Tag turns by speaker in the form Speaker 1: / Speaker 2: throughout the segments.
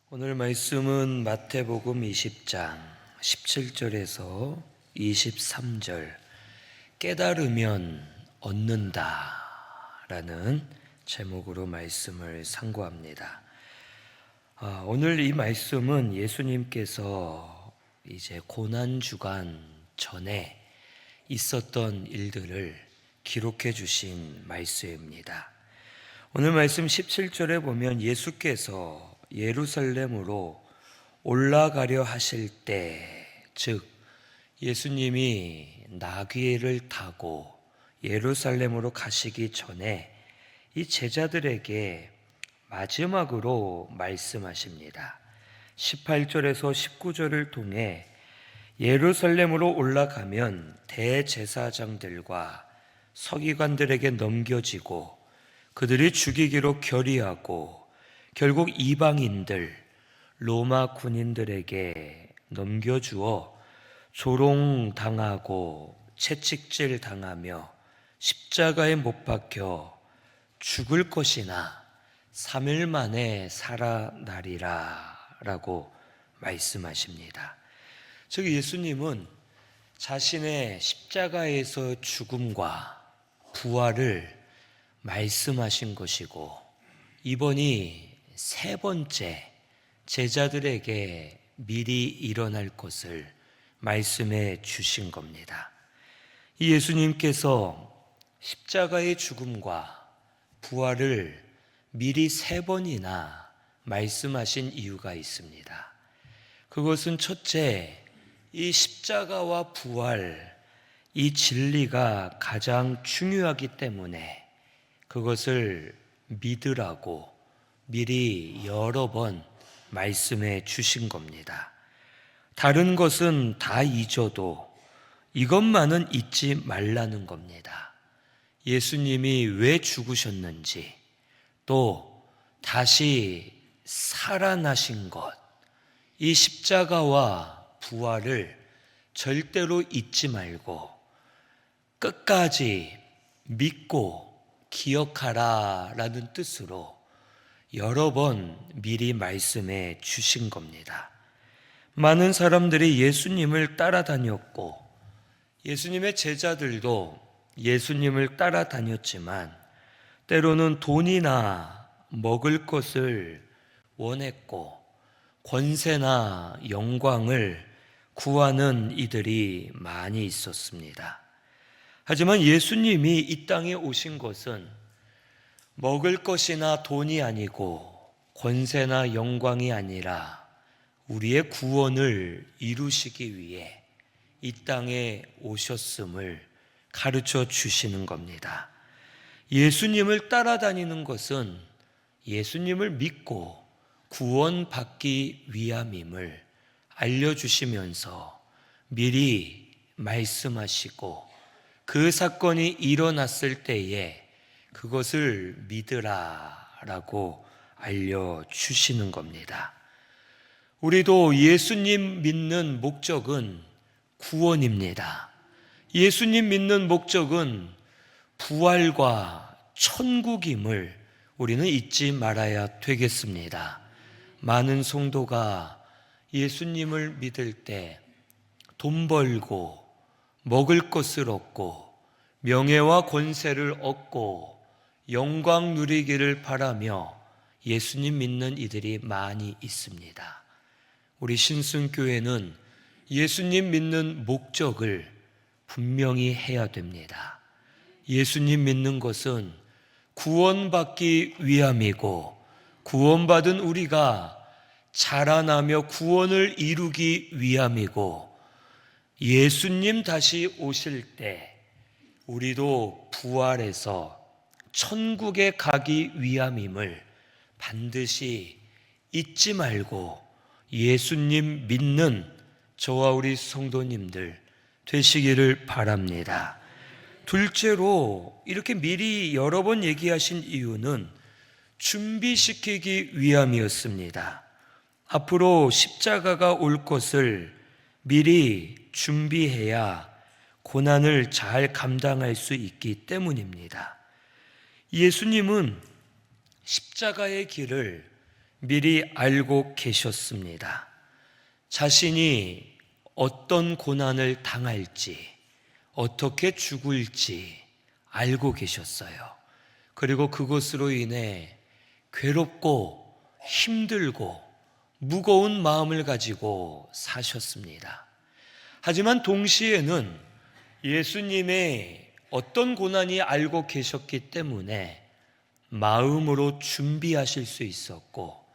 Speaker 1: 오늘 말씀은 마태복음 20장 17절에서 23절 깨달으면 얻는다 라는 제목으로 말씀을 상고합니다. 오늘 이 말씀은 예수님께서 이제 고난주간 전에 있었던 일들을 기록해 주신 말씀입니다. 오늘 말씀 17절에 보면 예수께서 예루살렘으로 올라가려 하실 때, 즉 예수님이 나귀를 타고 예루살렘으로 가시기 전에 이 제자들에게 마지막으로 말씀하십니다. 18절에서 19절을 통해 예루살렘으로 올라가면 대제사장들과 서기관들에게 넘겨지고 그들이 죽이기로 결의하고 결국 이방인들, 로마 군인들에게 넘겨주어 조롱당하고 채찍질 당하며 십자가에 못 박혀 죽을 것이나 3일 만에 살아나리라 라고 말씀하십니다. 즉 예수님은 자신의 십자가에서 죽음과 부활을 말씀하신 것이고 이번이 세 번째 제자들에게 미리 일어날 것을 말씀해 주신 겁니다. 이 예수님께서 십자가의 죽음과 부활을 미리 세 번이나 말씀하신 이유가 있습니다. 그것은 첫째, 이 십자가와 부활, 이 진리가 가장 중요하기 때문에 그것을 믿으라고 미리 여러 번 말씀해 주신 겁니다. 다른 것은 다 잊어도 이것만은 잊지 말라는 겁니다. 예수님이 왜 죽으셨는지, 또 다시 살아나신 것, 이 십자가와 부활을 절대로 잊지 말고 끝까지 믿고 기억하라 라는 뜻으로 여러 번 미리 말씀해 주신 겁니다. 많은 사람들이 예수님을 따라다녔고 예수님의 제자들도 예수님을 따라다녔지만 때로는 돈이나 먹을 것을 원했고 권세나 영광을 구하는 이들이 많이 있었습니다. 하지만 예수님이 이 땅에 오신 것은 먹을 것이나 돈이 아니고 권세나 영광이 아니라 우리의 구원을 이루시기 위해 이 땅에 오셨음을 가르쳐 주시는 겁니다. 예수님을 따라다니는 것은 예수님을 믿고 구원받기 위함임을 알려주시면서 미리 말씀하시고 그 사건이 일어났을 때에 그것을 믿으라라고 알려주시는 겁니다. 우리도 예수님 믿는 목적은 구원입니다. 예수님 믿는 목적은 부활과 천국임을 우리는 잊지 말아야 되겠습니다. 많은 성도가 예수님을 믿을 때 돈 벌고 먹을 것을 얻고 명예와 권세를 얻고 영광 누리기를 바라며 예수님 믿는 이들이 많이 있습니다. 우리 신승교회는 예수님 믿는 목적을 분명히 해야 됩니다. 예수님 믿는 것은 구원받기 위함이고 구원받은 우리가 자라나며 구원을 이루기 위함이고 예수님 다시 오실 때 우리도 부활해서 천국에 가기 위함임을 반드시 잊지 말고 예수님 믿는 저와 우리 성도님들 되시기를 바랍니다. 둘째로 이렇게 미리 여러 번 얘기하신 이유는 준비시키기 위함이었습니다. 앞으로 십자가가 올 것을 미리 준비해야 고난을 잘 감당할 수 있기 때문입니다. 예수님은 십자가의 길을 미리 알고 계셨습니다. 자신이 어떤 고난을 당할지, 어떻게 죽을지 알고 계셨어요. 그리고 그것으로 인해 괴롭고 힘들고 무거운 마음을 가지고 사셨습니다. 하지만 동시에는 예수님의 어떤 고난이 알고 계셨기 때문에 마음으로 준비하실 수 있었고,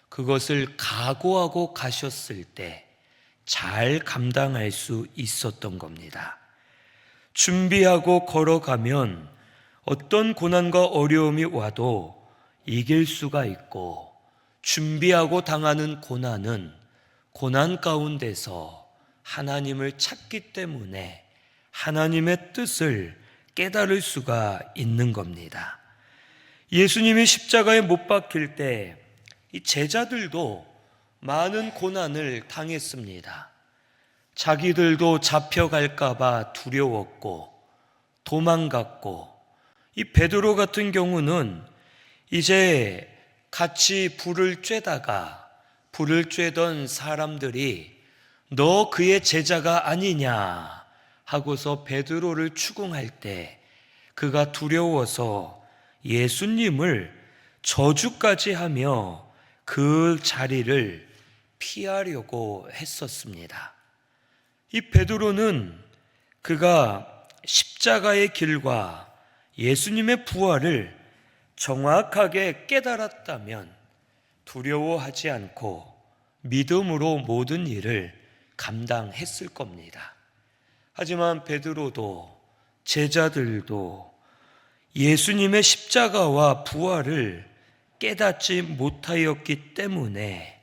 Speaker 1: 그것을 각오하고 가셨을 때 잘 감당할 수 있었던 겁니다. 준비하고 걸어가면 어떤 고난과 어려움이 와도 이길 수가 있고, 준비하고 당하는 고난은 고난 가운데서 하나님을 찾기 때문에 하나님의 뜻을 깨달을 수가 있는 겁니다. 예수님이 십자가에 못 박힐 때 이 제자들도 많은 고난을 당했습니다. 자기들도 잡혀갈까봐 두려웠고 도망갔고, 이 베드로 같은 경우는 이제 같이 불을 쬐던 사람들이 너 그의 제자가 아니냐 하고서 베드로를 추궁할 때 그가 두려워서 예수님을 저주까지 하며 그 자리를 피하려고 했었습니다. 이 베드로는 그가 십자가의 길과 예수님의 부활을 정확하게 깨달았다면 두려워하지 않고 믿음으로 모든 일을 감당했을 겁니다. 하지만 베드로도 제자들도 예수님의 십자가와 부활을 깨닫지 못하였기 때문에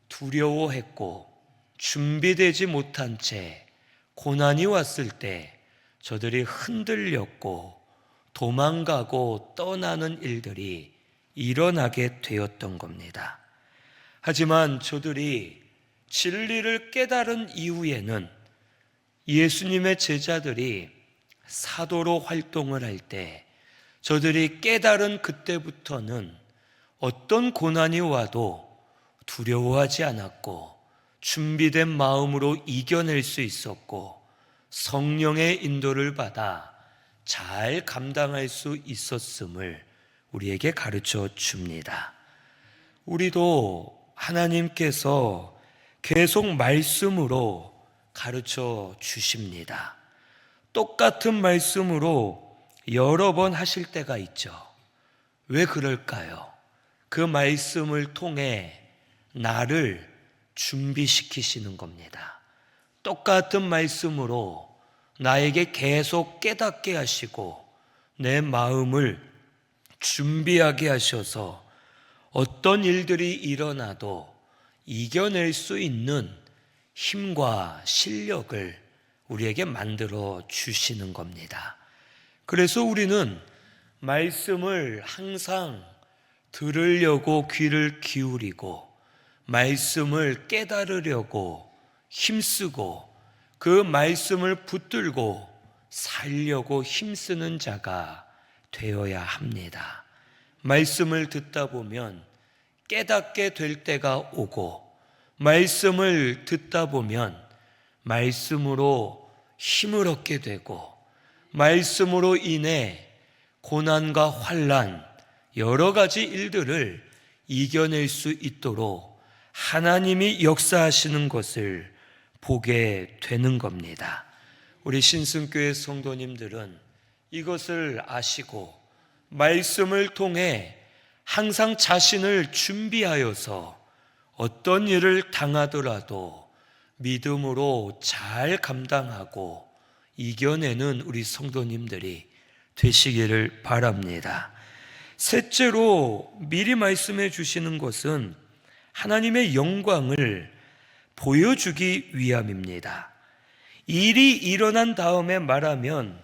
Speaker 1: 두려워했고, 준비되지 못한 채 고난이 왔을 때 저들이 흔들렸고 도망가고 떠나는 일들이 일어나게 되었던 겁니다. 하지만 저들이 진리를 깨달은 이후에는 예수님의 제자들이 사도로 활동을 할 때 저들이 깨달은 그때부터는 어떤 고난이 와도 두려워하지 않았고 준비된 마음으로 이겨낼 수 있었고 성령의 인도를 받아 잘 감당할 수 있었음을 우리에게 가르쳐 줍니다. 우리도 하나님께서 계속 말씀으로 가르쳐 주십니다. 똑같은 말씀으로 여러 번 하실 때가 있죠. 왜 그럴까요? 그 말씀을 통해 나를 준비시키시는 겁니다. 똑같은 말씀으로 나에게 계속 깨닫게 하시고 내 마음을 준비하게 하셔서 어떤 일들이 일어나도 이겨낼 수 있는 힘과 실력을 우리에게 만들어 주시는 겁니다. 그래서 우리는 말씀을 항상 들으려고 귀를 기울이고 말씀을 깨달으려고 힘쓰고 그 말씀을 붙들고 살려고 힘쓰는 자가 되어야 합니다. 말씀을 듣다 보면 깨닫게 될 때가 오고, 말씀을 듣다 보면 말씀으로 힘을 얻게 되고, 말씀으로 인해 고난과 환난, 여러 가지 일들을 이겨낼 수 있도록 하나님이 역사하시는 것을 보게 되는 겁니다. 우리 신승교회 성도님들은 이것을 아시고 말씀을 통해 항상 자신을 준비하여서 어떤 일을 당하더라도 믿음으로 잘 감당하고 이겨내는 우리 성도님들이 되시기를 바랍니다. 셋째로 미리 말씀해 주시는 것은 하나님의 영광을 보여주기 위함입니다. 일이 일어난 다음에 말하면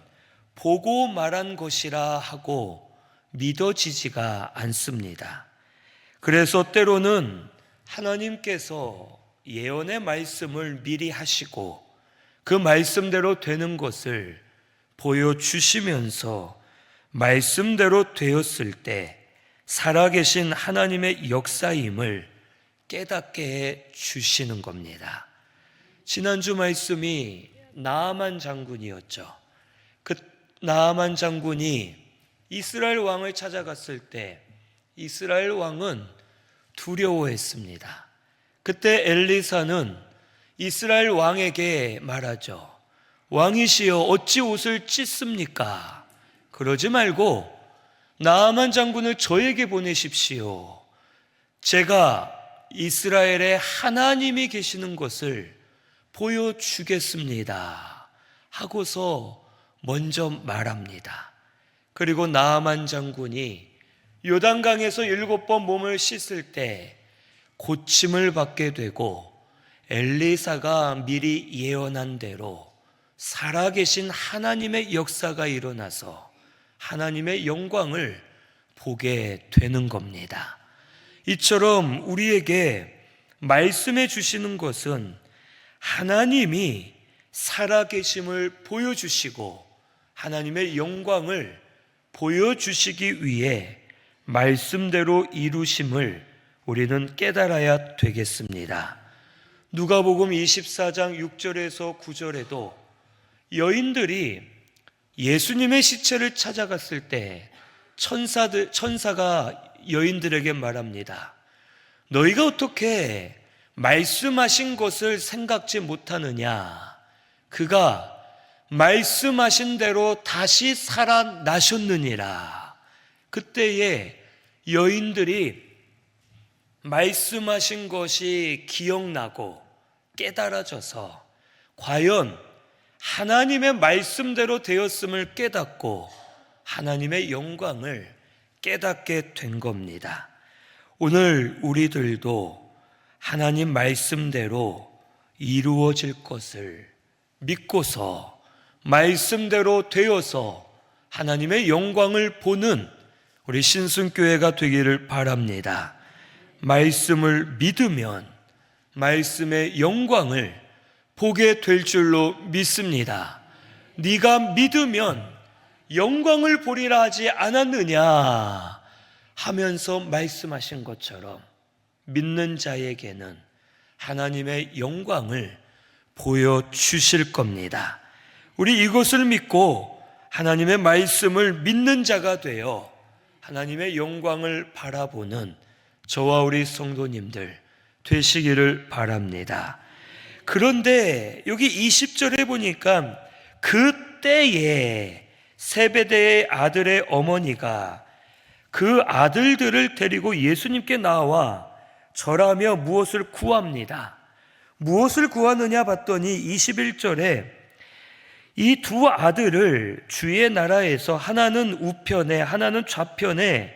Speaker 1: 보고 말한 것이라 하고 믿어지지가 않습니다. 그래서 때로는 하나님께서 예언의 말씀을 미리 하시고 그 말씀대로 되는 것을 보여주시면서 말씀대로 되었을 때 살아계신 하나님의 역사임을 깨닫게 해 주시는 겁니다. 지난주 말씀이 나아만 장군이었죠. 그 나아만 장군이 이스라엘 왕을 찾아갔을 때 이스라엘 왕은 두려워했습니다. 그때 엘리사는 이스라엘 왕에게 말하죠. 왕이시여 어찌 옷을 찢습니까? 그러지 말고 나아만 장군을 저에게 보내십시오. 제가 이스라엘에 하나님이 계시는 것을 보여주겠습니다 하고서 먼저 말합니다. 그리고 나아만 장군이 요단강에서 7번 몸을 씻을 때 고침을 받게 되고 엘리사가 미리 예언한 대로 살아계신 하나님의 역사가 일어나서 하나님의 영광을 보게 되는 겁니다. 이처럼 우리에게 말씀해 주시는 것은 하나님이 살아계심을 보여주시고 하나님의 영광을 보여주시기 위해 말씀대로 이루심을 우리는 깨달아야 되겠습니다. 누가복음 24장 6절에서 9절에도 여인들이 예수님의 시체를 찾아갔을 때 천사가 여인들에게 말합니다. 너희가 어떻게 말씀하신 것을 생각지 못하느냐? 그가 말씀하신 대로 다시 살아나셨느니라. 그때에 여인들이 말씀하신 것이 기억나고 깨달아져서 과연 하나님의 말씀대로 되었음을 깨닫고 하나님의 영광을 깨닫게 된 겁니다. 오늘 우리들도 하나님 말씀대로 이루어질 것을 믿고서 말씀대로 되어서 하나님의 영광을 보는 우리 신순교회가 되기를 바랍니다. 말씀을 믿으면 말씀의 영광을 보게 될 줄로 믿습니다. 네가 믿으면 영광을 보리라 하지 않았느냐 하면서 말씀하신 것처럼 믿는 자에게는 하나님의 영광을 보여주실 겁니다. 우리 이것을 믿고 하나님의 말씀을 믿는 자가 되어 하나님의 영광을 바라보는 저와 우리 성도님들 되시기를 바랍니다. 그런데 여기 20절에 보니까 그때에 세베대의 아들의 어머니가 그 아들들을 데리고 예수님께 나와 절하며 무엇을 구합니다. 무엇을 구하느냐 봤더니 21절에 이 두 아들을 주의 나라에서 하나는 우편에 하나는 좌편에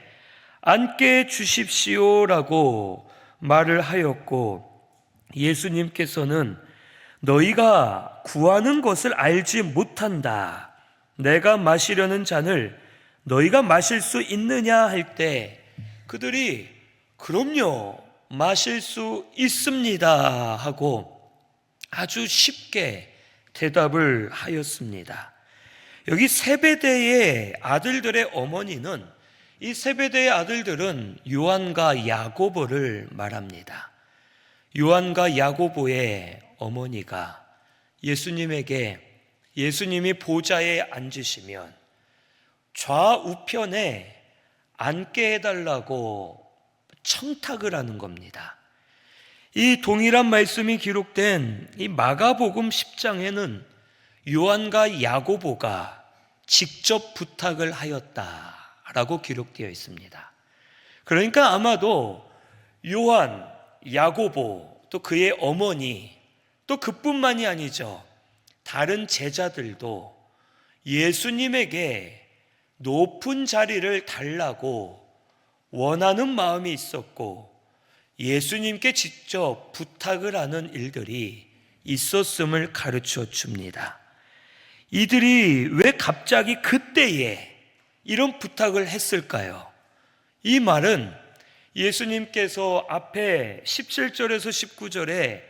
Speaker 1: 앉게 주십시오라고 말을 하였고, 예수님께서는 너희가 구하는 것을 알지 못한다. 내가 마시려는 잔을 너희가 마실 수 있느냐 할 때 그들이 그럼요 마실 수 있습니다 하고 아주 쉽게 대답을 하였습니다. 여기 세베대의 아들들의 어머니는, 이 세베대의 아들들은 요한과 야고보를 말합니다. 요한과 야고보의 어머니가 예수님에게 예수님이 보좌에 앉으시면 좌우편에 앉게 해달라고 청탁을 하는 겁니다. 이 동일한 말씀이 기록된 이 마가복음 10장에는 요한과 야고보가 직접 부탁을 하였다라고 기록되어 있습니다. 그러니까 아마도 요한, 야고보, 또 그의 어머니, 또 그뿐만이 아니죠. 다른 제자들도 예수님에게 높은 자리를 달라고 원하는 마음이 있었고 예수님께 직접 부탁을 하는 일들이 있었음을 가르쳐 줍니다. 이들이 왜 갑자기 그때에 이런 부탁을 했을까요? 이 말은 예수님께서 앞에 17절에서 19절에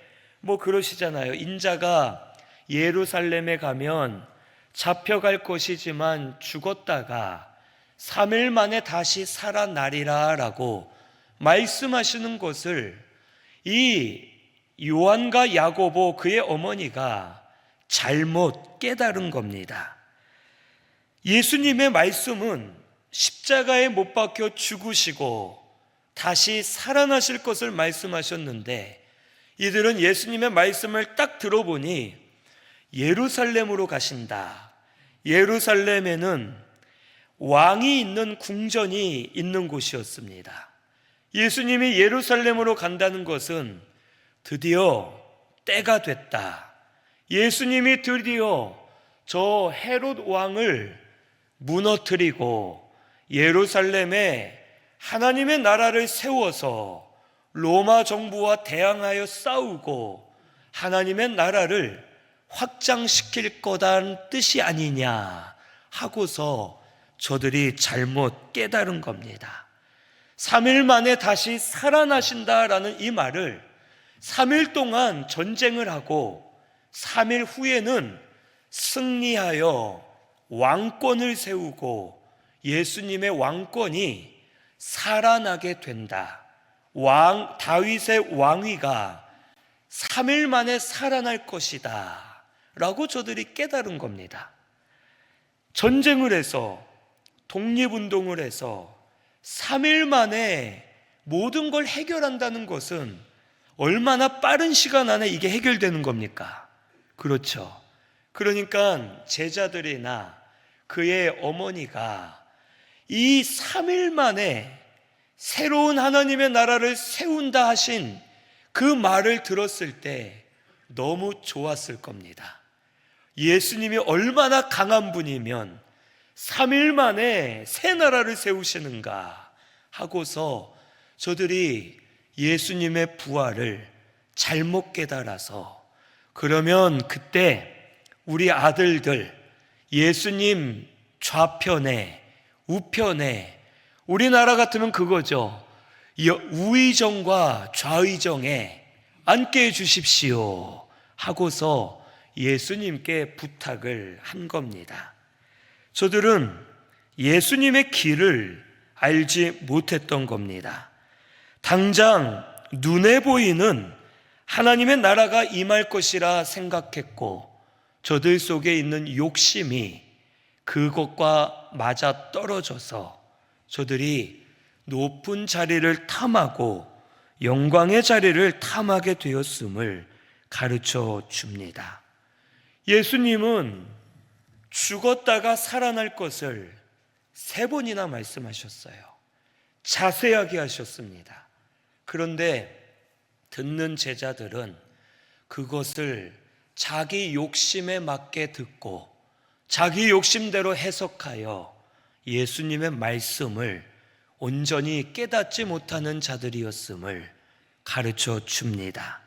Speaker 1: 그러시잖아요. 인자가 예루살렘에 가면 잡혀갈 것이지만 죽었다가 3일 만에 다시 살아나리라 라고 말씀하시는 것을 이 요한과 야고보 그의 어머니가 잘못 깨달은 겁니다. 예수님의 말씀은 십자가에 못 박혀 죽으시고 다시 살아나실 것을 말씀하셨는데, 이들은 예수님의 말씀을 딱 들어보니 예루살렘으로 가신다, 예루살렘에는 왕이 있는 궁전이 있는 곳이었습니다. 예수님이 예루살렘으로 간다는 것은 드디어 때가 됐다, 예수님이 드디어 저 헤롯 왕을 무너뜨리고 예루살렘에 하나님의 나라를 세워서 로마 정부와 대항하여 싸우고 하나님의 나라를 확장시킬 거다는 뜻이 아니냐 하고서 저들이 잘못 깨달은 겁니다. 3일 만에 다시 살아나신다라는 이 말을 3일 동안 전쟁을 하고 3일 후에는 승리하여 왕권을 세우고 예수님의 왕권이 살아나게 된다, 다윗의 왕위가 3일 만에 살아날 것이다 라고 저들이 깨달은 겁니다. 전쟁을 해서 독립운동을 해서 3일 만에 모든 걸 해결한다는 것은 얼마나 빠른 시간 안에 이게 해결되는 겁니까? 그렇죠. 그러니까 제자들이나 그의 어머니가 이 3일 만에 새로운 하나님의 나라를 세운다 하신 그 말을 들었을 때 너무 좋았을 겁니다. 예수님이 얼마나 강한 분이면 3일 만에 새 나라를 세우시는가 하고서 저들이 예수님의 부활을 잘못 깨달아서, 그러면 그때 우리 아들들 예수님 좌편에 우편에, 우리나라 같으면 그거죠, 우의정과 좌의정에 앉게 해주십시오 하고서 예수님께 부탁을 한 겁니다. 저들은 예수님의 길을 알지 못했던 겁니다. 당장 눈에 보이는 하나님의 나라가 임할 것이라 생각했고, 저들 속에 있는 욕심이 그것과 맞아 떨어져서 저들이 높은 자리를 탐하고 영광의 자리를 탐하게 되었음을 가르쳐 줍니다. 예수님은 죽었다가 살아날 것을 3번이나 말씀하셨어요. 자세하게 하셨습니다. 그런데 듣는 제자들은 그것을 자기 욕심에 맞게 듣고 자기 욕심대로 해석하여 예수님의 말씀을 온전히 깨닫지 못하는 자들이었음을 가르쳐 줍니다.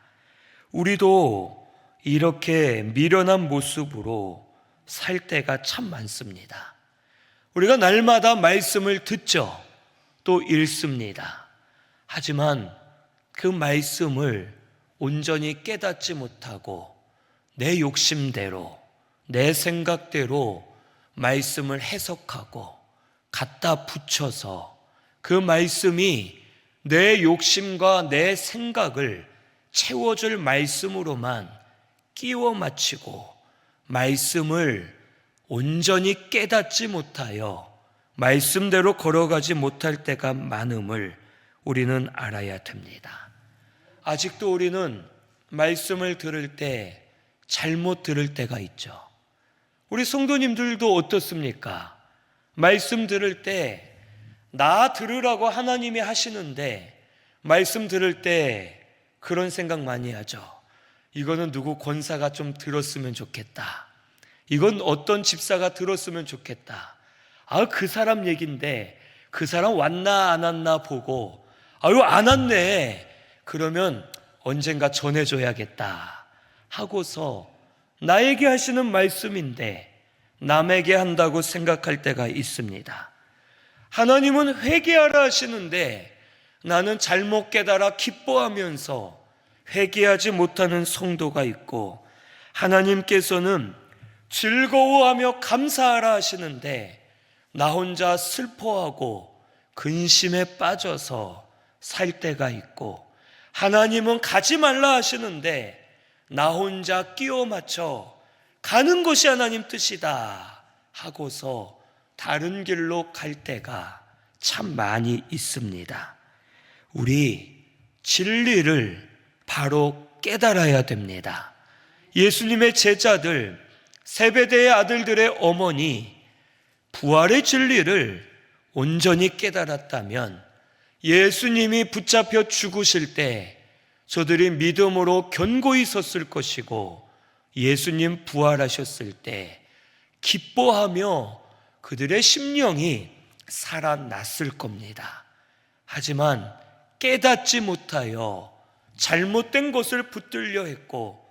Speaker 1: 우리도 이렇게 미련한 모습으로 살 때가 참 많습니다. 우리가 날마다 말씀을 듣죠. 또 읽습니다. 하지만 그 말씀을 온전히 깨닫지 못하고 내 욕심대로, 내 생각대로 말씀을 해석하고 갖다 붙여서 그 말씀이 내 욕심과 내 생각을 채워줄 말씀으로만 끼워 맞추고 말씀을 온전히 깨닫지 못하여 말씀대로 걸어가지 못할 때가 많음을 우리는 알아야 됩니다. 아직도 우리는 말씀을 들을 때 잘못 들을 때가 있죠. 우리 성도님들도 어떻습니까? 말씀 들을 때 나 들으라고 하나님이 하시는데 말씀 들을 때 그런 생각 많이 하죠. 이거는 누구 권사가 좀 들었으면 좋겠다. 이건 어떤 집사가 들었으면 좋겠다. 그 사람 얘긴데 그 사람 왔나 안 왔나 보고 안 왔네. 그러면 언젠가 전해줘야겠다 하고서 나에게 하시는 말씀인데 남에게 한다고 생각할 때가 있습니다. 하나님은 회개하라 하시는데 나는 잘못 깨달아 기뻐하면서 회개하지 못하는 성도가 있고, 하나님께서는 즐거워하며 감사하라 하시는데 나 혼자 슬퍼하고 근심에 빠져서 살 때가 있고, 하나님은 가지 말라 하시는데 나 혼자 끼워 맞춰 가는 것이 하나님 뜻이다 하고서 다른 길로 갈 때가 참 많이 있습니다. 우리 진리를 바로 깨달아야 됩니다. 예수님의 제자들, 세베대의 아들들의 어머니, 부활의 진리를 온전히 깨달았다면 예수님이 붙잡혀 죽으실 때 저들이 믿음으로 견고히 섰을 것이고, 예수님 부활하셨을 때 기뻐하며 그들의 심령이 살아났을 겁니다. 하지만 깨닫지 못하여 잘못된 것을 붙들려 했고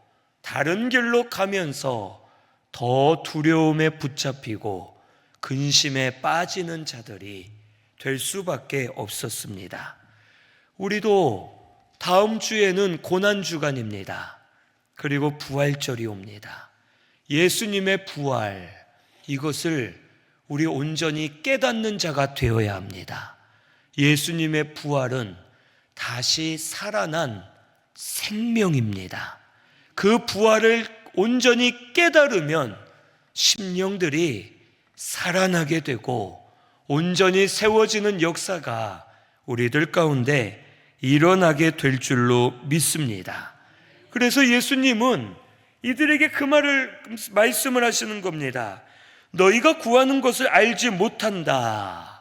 Speaker 1: 다른 길로 가면서 더 두려움에 붙잡히고 근심에 빠지는 자들이 될 수밖에 없었습니다. 우리도 다음 주에는 고난주간입니다. 그리고 부활절이 옵니다. 예수님의 부활, 이것을 우리 온전히 깨닫는 자가 되어야 합니다. 예수님의 부활은 다시 살아난 생명입니다. 그 부활을 온전히 깨달으면 심령들이 살아나게 되고 온전히 세워지는 역사가 우리들 가운데 일어나게 될 줄로 믿습니다. 그래서 예수님은 이들에게 그 말씀을 하시는 겁니다. 너희가 구하는 것을 알지 못한다.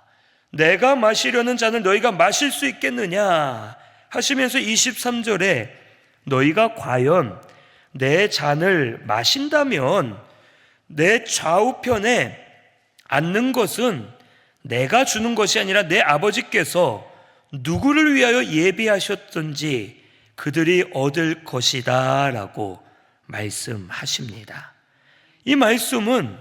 Speaker 1: 내가 마시려는 잔을 너희가 마실 수 있겠느냐 하시면서 23절에 너희가 과연 내 잔을 마신다면 내 좌우편에 앉는 것은 내가 주는 것이 아니라 내 아버지께서 누구를 위하여 예비하셨든지 그들이 얻을 것이다 라고 말씀하십니다. 이 말씀은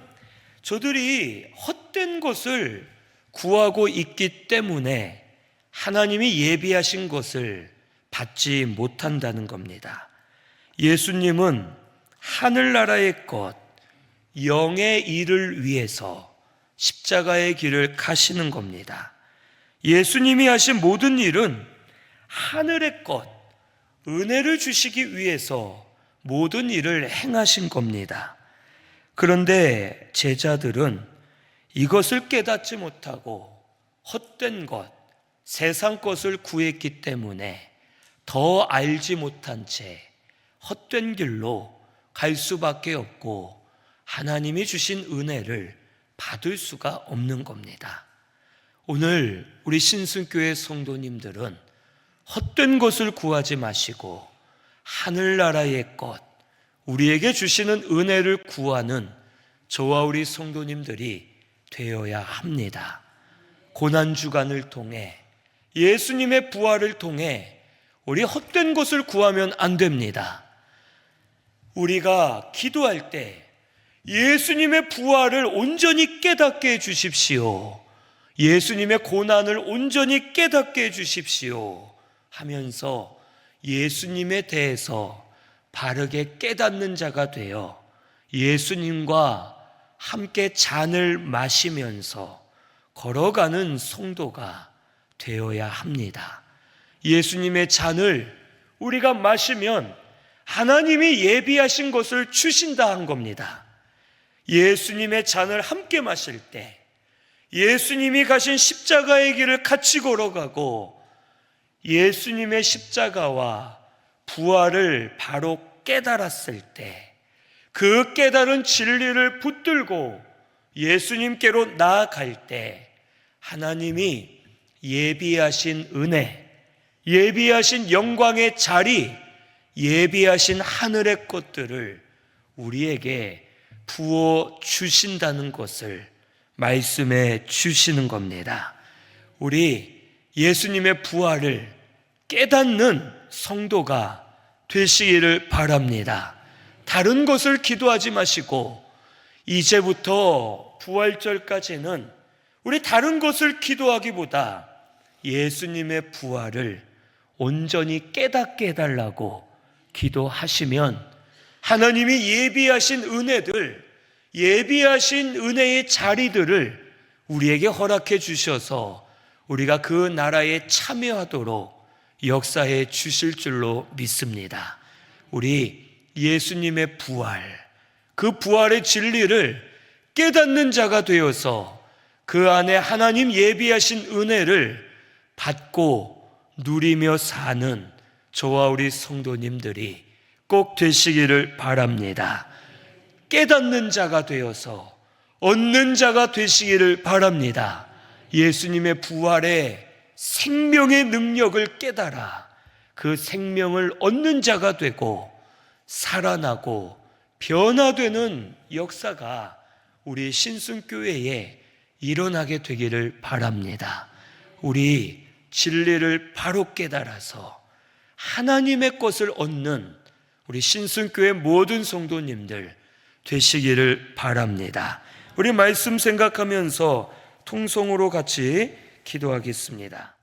Speaker 1: 저들이 헛된 것을 구하고 있기 때문에 하나님이 예비하신 것을 받지 못한다는 겁니다. 예수님은 하늘나라의 것, 영의 일을 위해서 십자가의 길을 가시는 겁니다. 예수님이 하신 모든 일은 하늘의 것, 은혜를 주시기 위해서 모든 일을 행하신 겁니다. 그런데 제자들은 이것을 깨닫지 못하고 헛된 것, 세상 것을 구했기 때문에 더 알지 못한 채 헛된 길로 갈 수밖에 없고 하나님이 주신 은혜를 받을 수가 없는 겁니다. 오늘 우리 신순교회 성도님들은 헛된 것을 구하지 마시고 하늘나라의 것, 우리에게 주시는 은혜를 구하는 저와 우리 성도님들이 되어야 합니다. 고난주간을 통해 예수님의 부활을 통해 우리 헛된 것을 구하면 안 됩니다. 우리가 기도할 때 예수님의 부활을 온전히 깨닫게 해주십시오. 예수님의 고난을 온전히 깨닫게 해주십시오 하면서 예수님에 대해서 바르게 깨닫는 자가 되어 예수님과 함께 잔을 마시면서 걸어가는 성도가 되어야 합니다. 예수님의 잔을 우리가 마시면 하나님이 예비하신 것을 주신다 한 겁니다. 예수님의 잔을 함께 마실 때 예수님이 가신 십자가의 길을 같이 걸어가고 예수님의 십자가와 부활을 바로 깨달았을 때 그 깨달은 진리를 붙들고 예수님께로 나아갈 때 하나님이 예비하신 은혜, 예비하신 영광의 자리, 예비하신 하늘의 것들을 우리에게 부어 주신다는 것을 말씀해 주시는 겁니다. 우리 예수님의 부활을 깨닫는 성도가 되시기를 바랍니다. 다른 것을 기도하지 마시고 이제부터 부활절까지는 우리 다른 것을 기도하기보다 예수님의 부활을 온전히 깨닫게 해달라고 기도하시면 하나님이 예비하신 은혜들, 예비하신 은혜의 자리들을 우리에게 허락해 주셔서 우리가 그 나라에 참여하도록 역사해 주실 줄로 믿습니다. 우리 예수님의 부활, 그 부활의 진리를 깨닫는 자가 되어서 그 안에 하나님 예비하신 은혜를 받고 누리며 사는 저와 우리 성도님들이 꼭 되시기를 바랍니다. 깨닫는 자가 되어서 얻는 자가 되시기를 바랍니다. 예수님의 부활의 생명의 능력을 깨달아 그 생명을 얻는 자가 되고 살아나고 변화되는 역사가 우리 신순교회에 일어나게 되기를 바랍니다. 우리 진리를 바로 깨달아서 하나님의 것을 얻는 우리 신순교회 모든 성도님들 되시기를 바랍니다. 우리 말씀 생각하면서 통성으로 같이 기도하겠습니다.